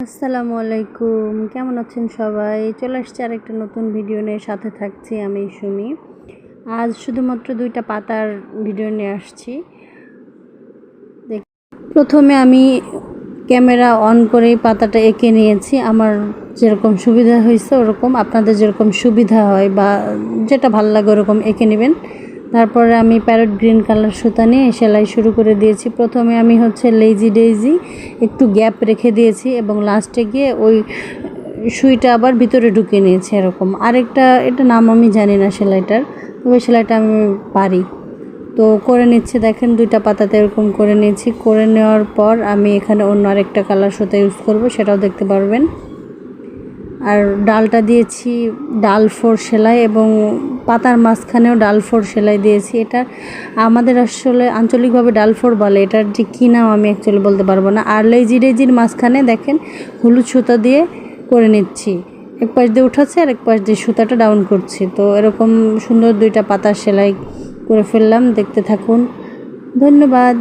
আসসালামু আলাইকুম, কেমন আছেন সবাই? চলে আসছি আরেকটা নতুন ভিডিও নিয়ে, সাথে থাকছি আমি সুমি। আজ শুধুমাত্র 2টা পাতার ভিডিও নিয়ে আসছি। প্রথমে আমি ক্যামেরা অন করেই পাতাটা এঁকে নিয়েছি। আমার যেরকম সুবিধা হয়েছে ওরকম আপনাদের যেরকম সুবিধা হয় বা যেটা ভালো লাগে ওরকম এঁকে নেবেন। তারপরে আমি প্যারট গ্রিন কালার সুতা নিয়ে সেলাই শুরু করে দিয়েছি। প্রথমে আমি লেজি ডেইজি একটু গ্যাপ রেখে দিয়েছি এবং লাস্টে গিয়ে ওই সুইটা আবার ভিতরে ঢুকিয়ে নিয়েছি এরকম। আরেকটা এটা নাম আমি জানি না সেলাইটার, তবে সেলাইটা আমি পারি। তো করে নিচ্ছি, দেখেন 2টা পাতাতে এরকম করে নিয়েছি। করে নেওয়ার পর আমি এখানে অন্য আরেকটা কালার সুতা ইউজ করব, সেটাও দেখতে পারবেন। আর ডালটা দিয়েছি ডাল 4 সেলাই এবং পাতার মাঝখানেও ডাল 4 সেলাই দিয়েছি। এটা আমাদের আসলে আঞ্চলিকভাবে ডাল 4 বলে, এটার যে কী নাম আমি অ্যাকচুয়ালি বলতে পারবো না। আর লেজি ডেজির মাঝখানে দেখেন হলুদ সুতা দিয়ে করে নিচ্ছি, এক পাশ দিয়ে উঠাচ্ছি আর এক পাশ দিয়ে সুতাটা ডাউন করছি। তো এরকম সুন্দর 2টা পাতার সেলাই করে ফেললাম, দেখতে থাকুন। ধন্যবাদ।